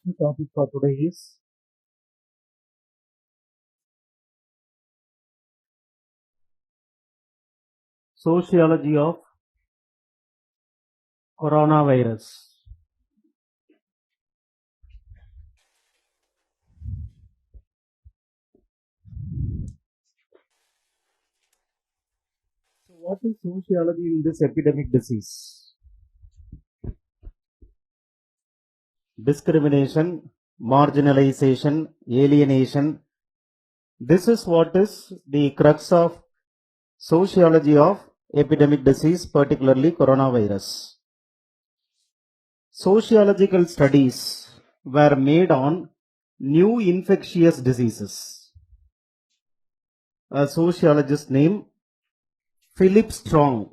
The topic for today is sociology of coronavirus. So what is sociology in this epidemic disease? Discrimination, marginalization, alienation. This is what is the crux of sociology of epidemic disease, particularly coronavirus. Sociological studies were made on new infectious diseases. A sociologist named Philip Strong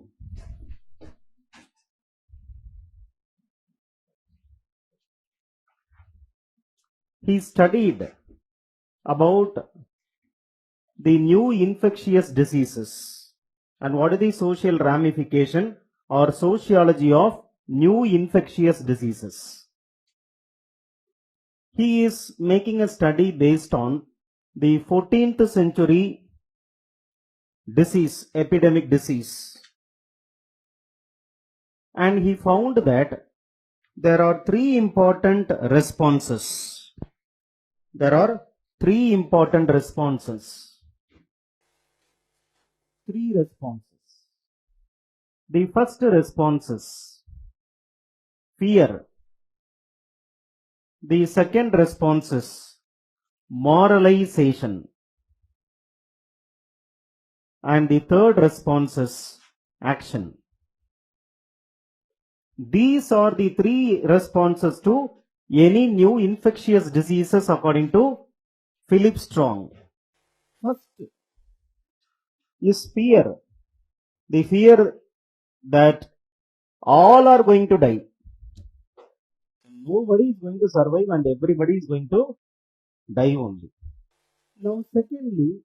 he studied about the new infectious diseases and what is the social ramification or sociology of new infectious diseases. He is making a study based on the 14th century disease, epidemic disease. And he found that there are three important responses. There are three important responses. Three responses. The first response is fear. The second response is moralization. And the third response is action. These are the three responses to any new infectious diseases according to Philip Strong. First is fear. The fear that all are going to die. Nobody is going to survive and everybody is going to die only. Now, secondly,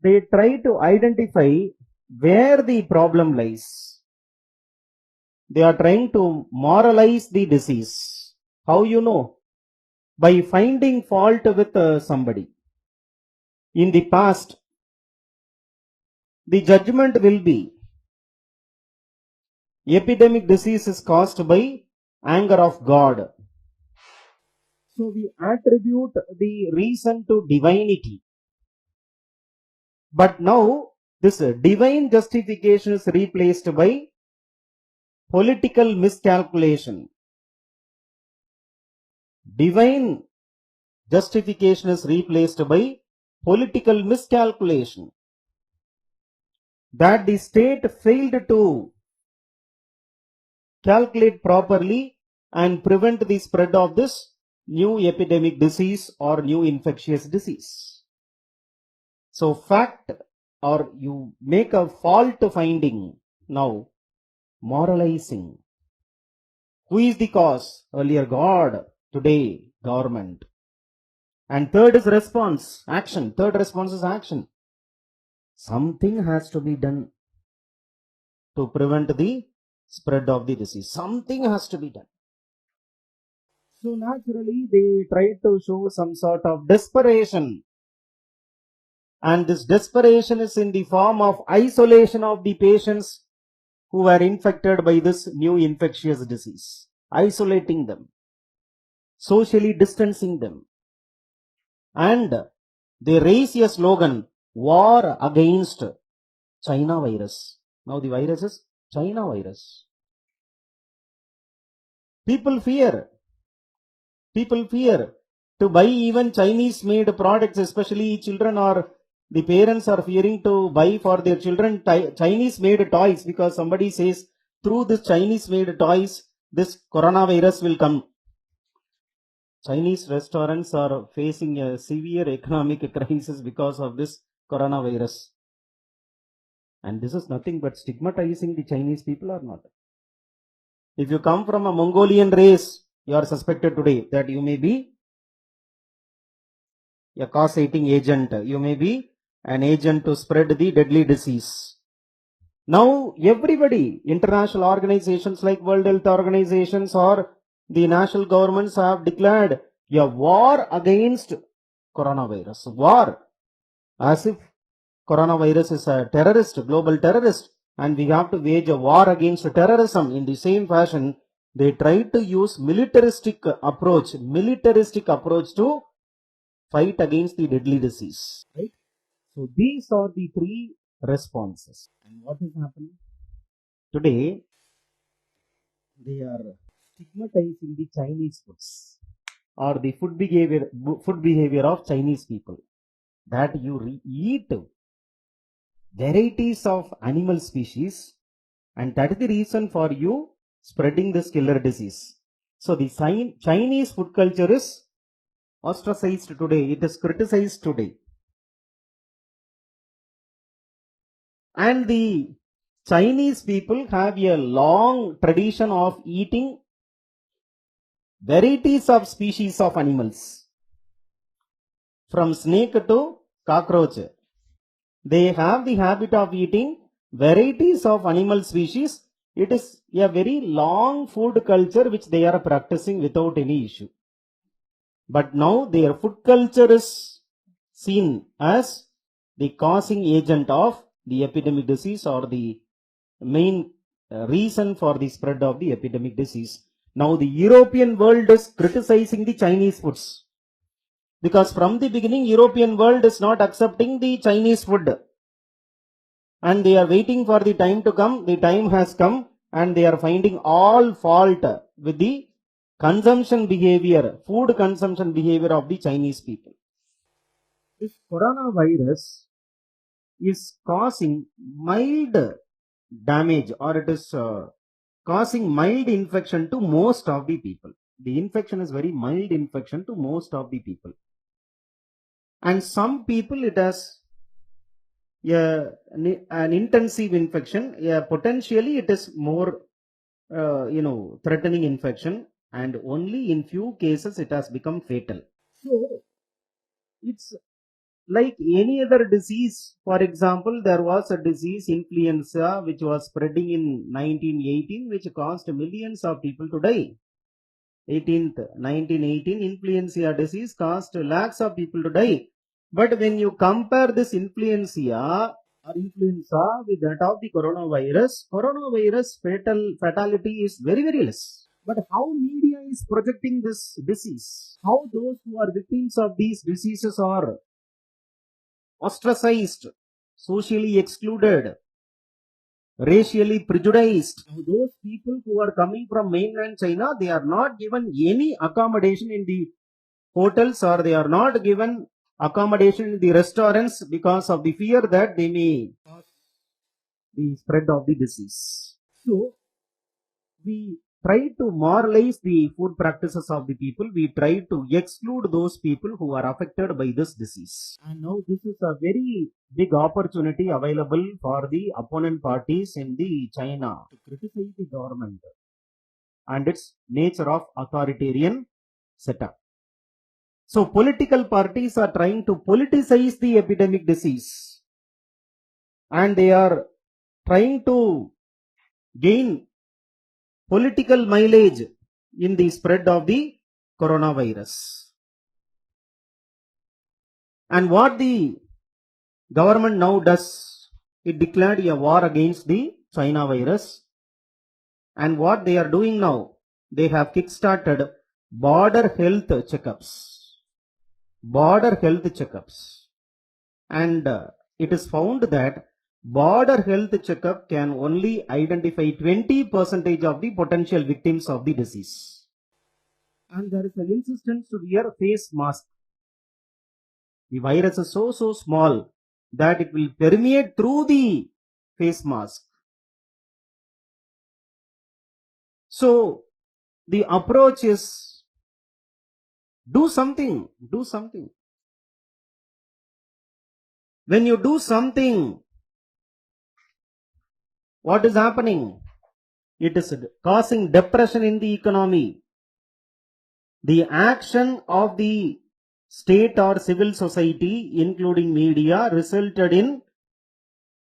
they try to identify where the problem lies. They are trying to moralize the disease. How you know? By finding fault with somebody. In the past, the judgment will be epidemic disease is caused by anger of God. So we attribute the reason to divinity. But now this divine justification is replaced by political miscalculation. Divine justification is replaced by political miscalculation. That the state failed to calculate properly and prevent the spread of this new epidemic disease or new infectious disease. So fact or you make a fault finding now, moralizing. Who is the cause? Earlier God, today government. And third is response, action. Third response is action. Something has to be done to prevent the spread of the disease. Something has to be done. So naturally they try to show some sort of desperation. And this desperation is in the form of isolation of the patients who were infected by this new infectious disease. Isolating them. Socially distancing them. And they raise a slogan, war against China virus. Now the virus is China virus. People fear to buy even Chinese made products, especially children or the parents are fearing to buy for their children Chinese made toys because somebody says through this Chinese made toys this coronavirus will come. Chinese restaurants are facing a severe economic crisis because of this coronavirus. And this is nothing but stigmatizing the Chinese people or not. If you come from a Mongolian race, you are suspected today that you may be a causating agent. You may be an agent to spread the deadly disease. Now everybody, international organizations like World Health Organizations or the national governments have declared a war against coronavirus. War, as if coronavirus is a terrorist, global terrorist, and we have to wage a war against terrorism. In the same fashion, they try to use militaristic approach to fight against the deadly disease. Right? So these are the three responses. And what is happening? Today, they are stigmatizing the Chinese foods or the food behavior of Chinese people, that you eat varieties of animal species, and that is the reason for you spreading this killer disease. So the Chinese food culture is ostracized today, it is criticized today. And the Chinese people have a long tradition of eating varieties of species of animals, from snake to cockroach. They have the habit of eating varieties of animal species. It is a very long food culture which they are practicing without any issue. But now their food culture is seen as the causing agent of the epidemic disease, or the main reason for the spread of the epidemic disease. Now the European world is criticizing the Chinese foods, because from the beginning European world is not accepting the Chinese food, and they are waiting for the time to come. The time has come, and they are finding all fault with the consumption behavior, food consumption behavior of the Chinese people. This coronavirus is causing mild damage, or it is causing mild infection to most of the people. The infection is very mild infection to most of the people. And some people it has an intensive infection. Potentially it is more threatening infection, and only in few cases it has become fatal. So it's like any other disease. For example, there was a disease, influenza, which was spreading in 1918, which caused millions of people to die. 1918 influenza disease caused lakhs of people to die. But when you compare this influenza with that of the coronavirus fatality is very, very less. But how media is projecting this disease? How those who are victims of these diseases are ostracized, socially excluded, racially prejudiced. Now, those people who are coming from mainland China, they are not given any accommodation in the hotels, or they are not given accommodation in the restaurants, because of the fear that they may cause the spread of the disease. So we try to moralize the food practices of the people. We try to exclude those people who are affected by this disease. And now this is a very big opportunity available for the opponent parties in the China to criticize the government and its nature of authoritarian setup. So political parties are trying to politicize the epidemic disease, and they are trying to gain political mileage in the spread of the coronavirus. And what the government now does, it declared a war against the China virus. And what they are doing now, they have kick-started border health checkups. And it is found that border health checkup can only identify 20% of the potential victims of the disease. And there is an insistence to wear a face mask. The virus is so small that it will permeate through the face mask. So the approach is do something. When you do something, what is happening? It is causing depression in the economy. The action of the state or civil society, including media, resulted in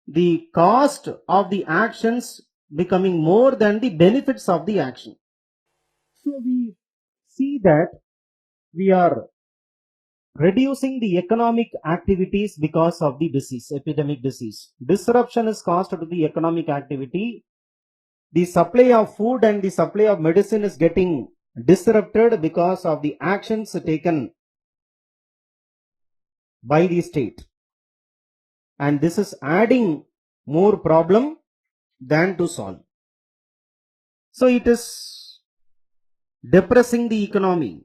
the cost of the actions becoming more than the benefits of the action. So we see that we are reducing the economic activities because of the disease, epidemic disease. Disruption is caused to the economic activity. The supply of food and the supply of medicine is getting disrupted because of the actions taken by the state. And this is adding more problem than to solve. So it is depressing the economy.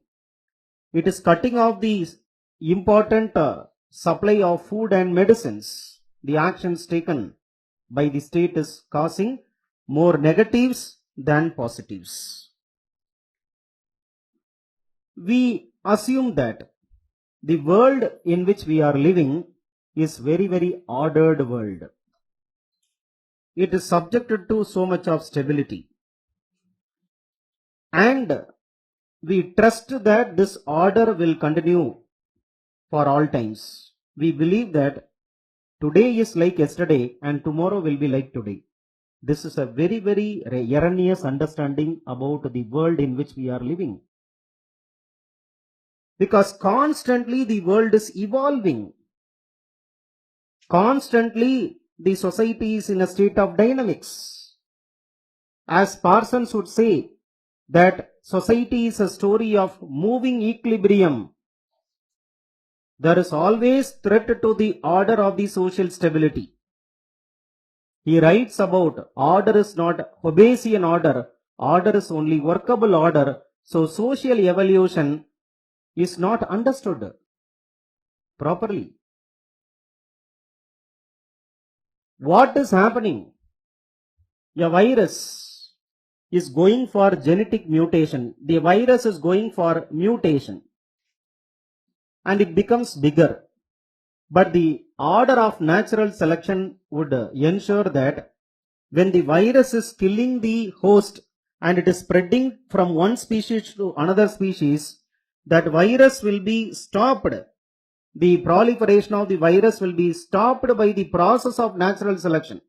It is cutting off the important supply of food and medicines. The actions taken by the state is causing more negatives than positives. We assume that the world in which we are living is very, very ordered world. It is subjected to so much of stability. And we trust that this order will continue for all times. We believe that today is like yesterday and tomorrow will be like today. This is a very, very erroneous understanding about the world in which we are living. Because constantly the world is evolving. Constantly the society is in a state of dynamics. As Parsons would say, that society is a story of moving equilibrium. There is always threat to the order of the social stability. He writes about order is not Hobbesian order, order is only workable order. So social evolution is not understood properly. What is happening? A virus is going for genetic mutation. The virus is going for mutation and it becomes bigger. But the order of natural selection would ensure that when the virus is killing the host and it is spreading from one species to another species, that virus will be stopped. The proliferation of the virus will be stopped by the process of natural selection.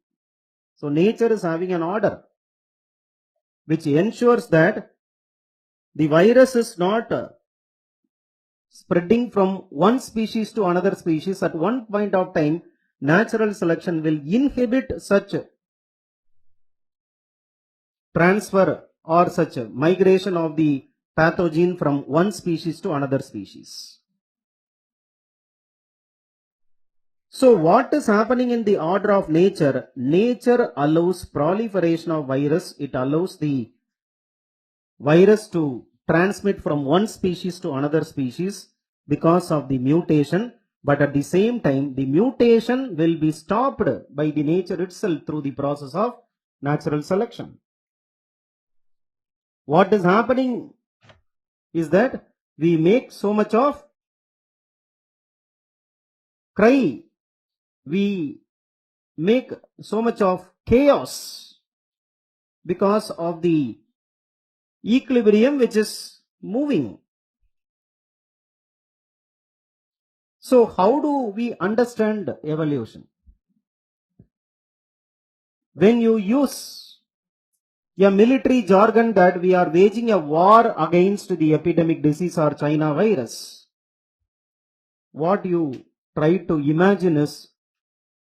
So nature is having an order which ensures that the virus is not spreading from one species to another species. At one point of time, natural selection will inhibit such transfer or such migration of the pathogen from one species to another species. So what is happening in the order of nature? Nature allows proliferation of virus. It allows the virus to transmit from one species to another species because of the mutation. But at the same time, the mutation will be stopped by the nature itself through the process of natural selection. What is happening is that we make so much of cry. We make so much of chaos because of the equilibrium which is moving. So how do we understand evolution? When you use a military jargon that we are waging a war against the epidemic disease or China virus, what you try to imagine is,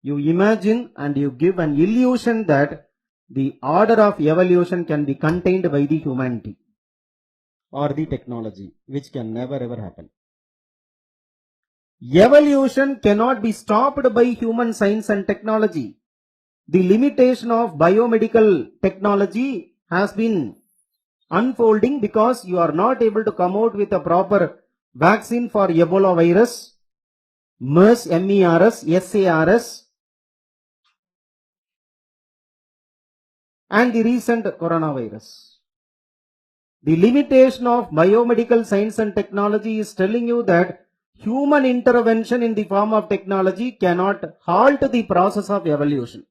you imagine and you give an illusion that the order of evolution can be contained by the humanity or the technology, which can never ever happen. Evolution cannot be stopped by human science and technology. The limitation of biomedical technology has been unfolding because you are not able to come out with a proper vaccine for Ebola virus, MERS, MERS, SARS, and the recent coronavirus. The limitation of biomedical science and technology is telling you that human intervention in the form of technology cannot halt the process of evolution.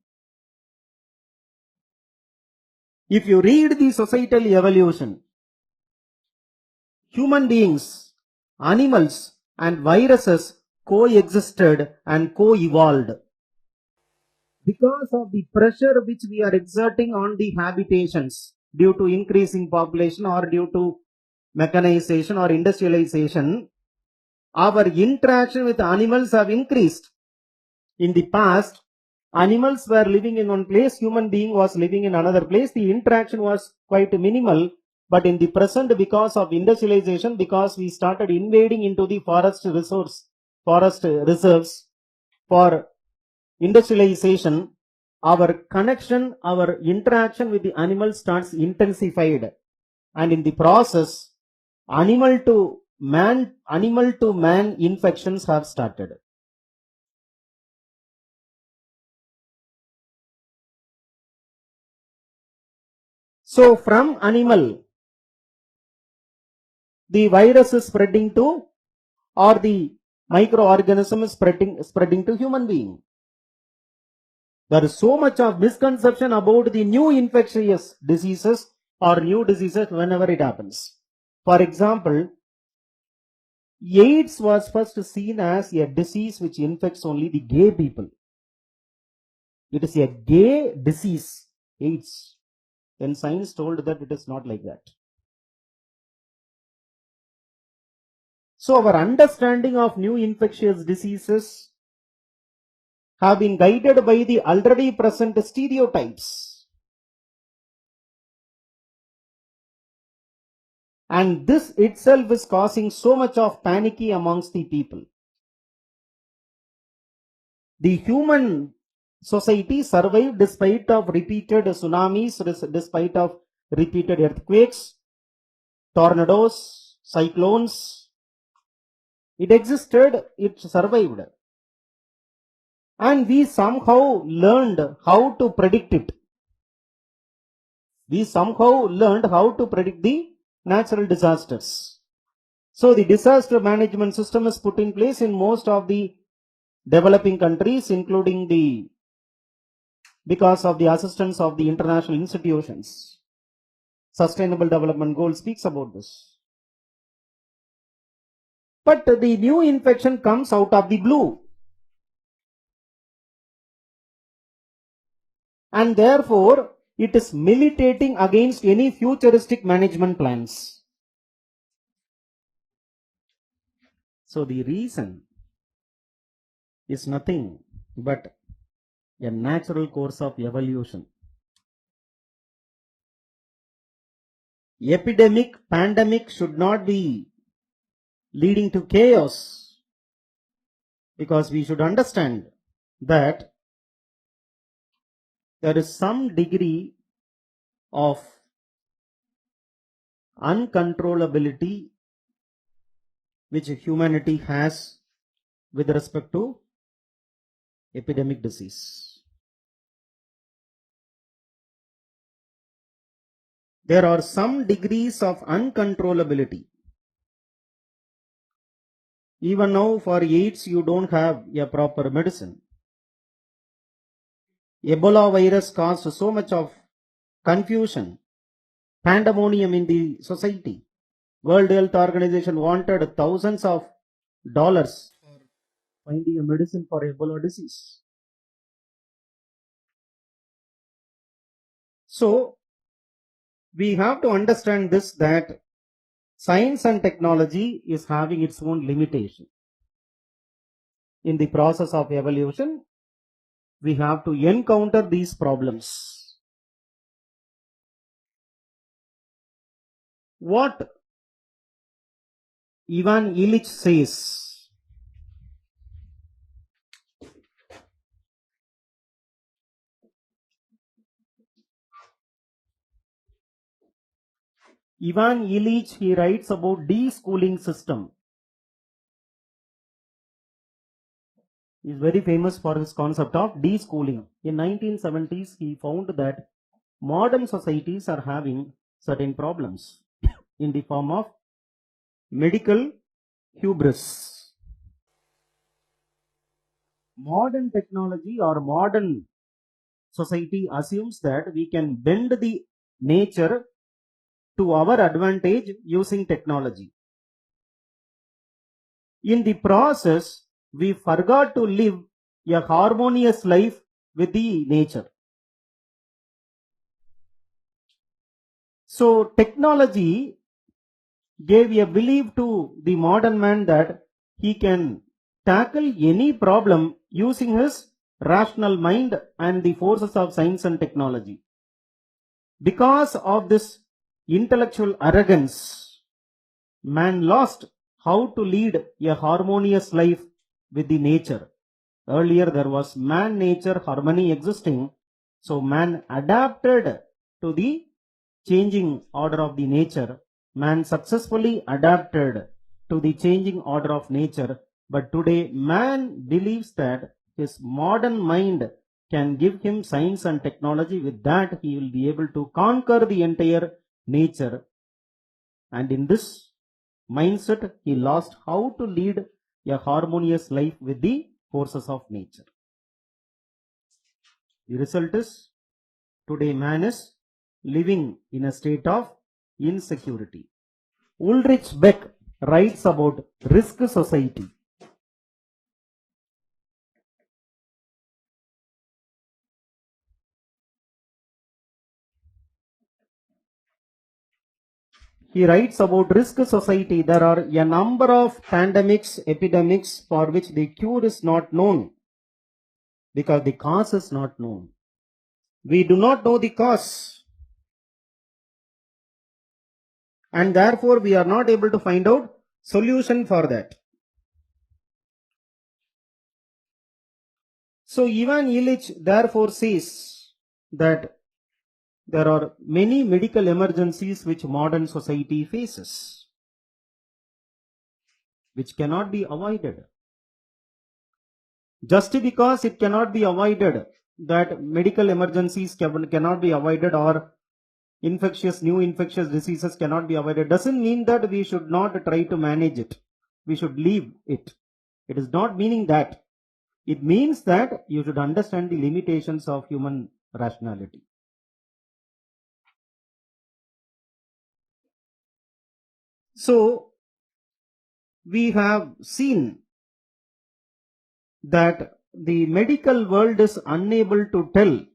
If you read the societal evolution, human beings, animals, and viruses coexisted and co-evolved. Because of the pressure which we are exerting on the habitations due to increasing population or due to mechanization or industrialization, our interaction with animals have increased. In the past, animals were living in one place, human being was living in another place. The interaction was quite minimal. But in the present, because of industrialization, because we started invading into the forest reserves for industrialization, our connection, our interaction with the animal starts intensified. And in the process, animal to man infections have started. So from animal, the virus is spreading to, or the microorganism is spreading to human being. There is so much of misconception about the new infectious diseases or new diseases whenever it happens. For example, AIDS was first seen as a disease which infects only the gay people. It is a gay disease, AIDS. Then science told that it is not like that. So our understanding of new infectious diseases have been guided by the already present stereotypes. And this itself is causing so much of panicky amongst the people. The human society survived despite of repeated tsunamis, despite of repeated earthquakes, tornadoes, cyclones. It existed, it survived. And we somehow learned how to predict it. We somehow learned how to predict the natural disasters. So the disaster management system is put in place in most of the developing countries, including because of the assistance of the international institutions. Sustainable Development Goal speaks about this. But the new infection comes out of the blue. And therefore, it is militating against any futuristic management plans. So the reason is nothing but a natural course of evolution. Pandemic should not be leading to chaos, because we should understand that there is some degree of uncontrollability which humanity has with respect to epidemic disease. There are some degrees of uncontrollability. Even now for AIDS you don't have a proper medicine. Ebola virus caused so much of confusion, pandemonium in the society. World Health Organization wanted thousands of dollars for finding a medicine for Ebola disease. So we have to understand this, that science and technology is having its own limitation. In the process of evolution, we have to encounter these problems. What Ivan Illich says, Ivan Illich, he writes about deschooling system. He is very famous for his concept of deschooling. In 1970s, he found that modern societies are having certain problems in the form of medical hubris. Modern technology or modern society assumes that we can bend the nature to our advantage using technology. In the process, we forgot to live a harmonious life with the nature. So technology gave a belief to the modern man that he can tackle any problem using his rational mind and the forces of science and technology. Because of this intellectual arrogance, man lost how to lead a harmonious life with the nature. Earlier there was man-nature harmony existing, so man adapted to the changing order of the nature. Man successfully adapted to the changing order of nature, but today man believes that his modern mind can give him science and technology. With that he will be able to conquer the entire nature, and in this mindset he lost how to lead a harmonious life with the forces of nature. The result is today man is living in a state of insecurity. Ulrich Beck writes about risk society. He writes about risk society. There are a number of pandemics, epidemics for which the cure is not known because the cause is not known. We do not know the cause, and therefore we are not able to find out solution for that. So Ivan Illich therefore says that there are many medical emergencies which modern society faces, which cannot be avoided. Just because it cannot be avoided, that medical emergencies cannot be avoided, or new infectious diseases cannot be avoided, doesn't mean that we should not try to manage it. We should leave it. It is not meaning that. It means that you should understand the limitations of human rationality. So, we have seen that the medical world is unable to tell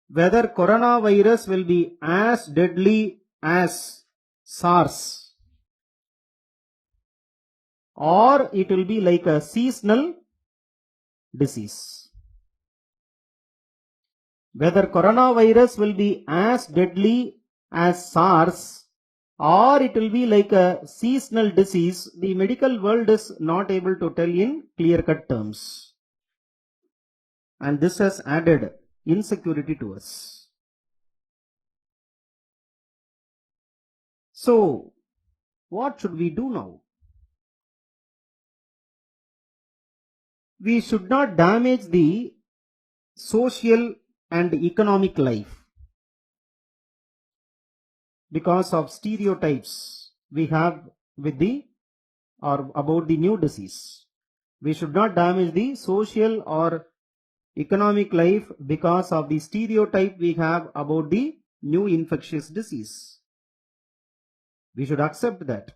whether coronavirus will be as deadly as SARS or it will be like a seasonal disease. Whether coronavirus will be as deadly as SARS or it will be like a seasonal disease, the medical world is not able to tell in clear-cut terms. And this has added insecurity to us. So, what should we do now? We should not damage the social and economic life because of stereotypes we have with the or about the new disease. We should not damage the social or economic life because of the stereotype we have about the new infectious disease. We should accept that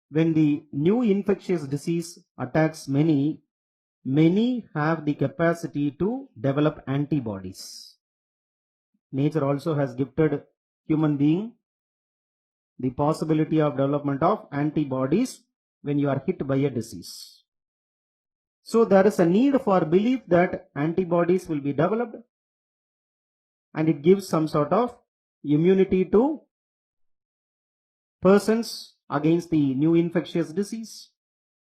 when the new infectious disease attacks many have the capacity to develop antibodies. Nature also has gifted human being the possibility of development of antibodies when you are hit by a disease. So there is a need for belief that antibodies will be developed and it gives some sort of immunity to persons against the new infectious disease.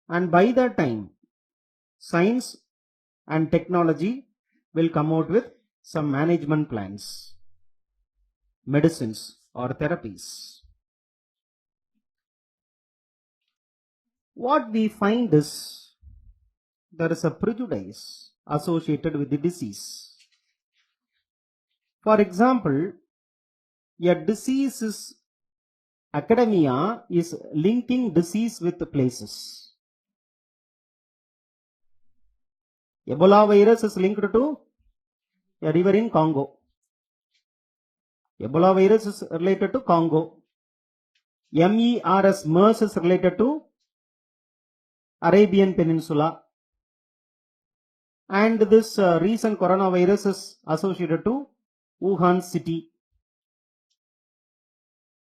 And by that time, science and technology will come out with some management plans, medicines or therapies. What we find is there is a prejudice associated with the disease. For example, a disease is academia is linking disease with places. Ebola virus is linked to a river in Congo. Ebola virus is related to Congo. MERS is related to Arabian Peninsula. And this recent coronavirus is associated to Wuhan city.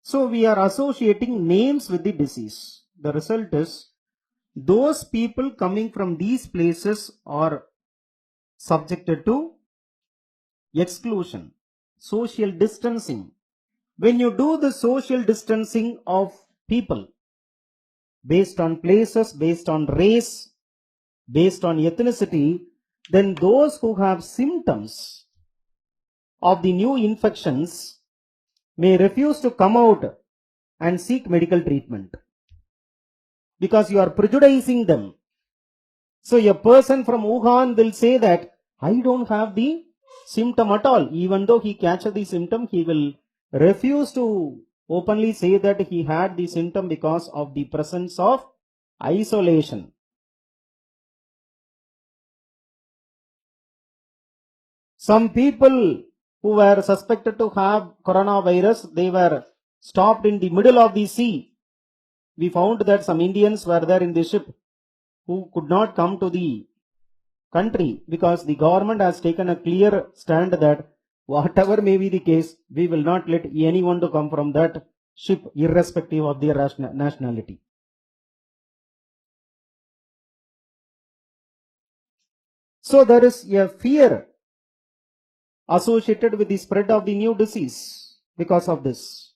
So we are associating names with the disease. The result is those people coming from these places are subjected to exclusion, social distancing. When you do the social distancing of people based on places, based on race, based on ethnicity, then those who have symptoms of the new infections may refuse to come out and seek medical treatment because you are prejudicing them. So a person from Wuhan will say that I don't have the symptom at all. Even though he catches the symptom, he will refuse to openly say that he had the symptom because of the presence of isolation. Some people who were suspected to have coronavirus, they were stopped in the middle of the sea. We found that some Indians were there in the ship who could not come to the country because the government has taken a clear stand that whatever may be the case, we will not let anyone to come from that ship irrespective of their nationality. So there is a fear associated with the spread of the new disease because of this,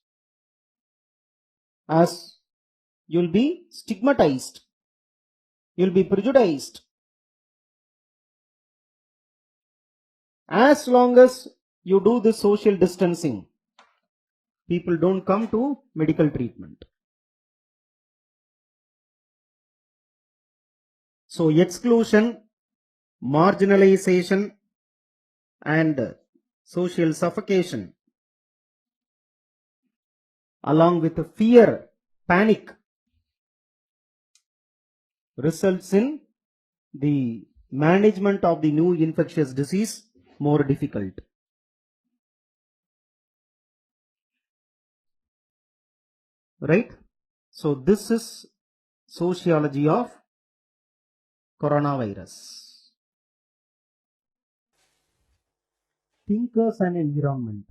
as you'll be stigmatized, you'll be prejudiced. As long as you do the social distancing, people don't come to medical treatment. So exclusion, marginalization, and social suffocation, along with fear, panic, results in the management of the new infectious disease more difficult. Right? So this is sociology of coronavirus. Thinkers and environment.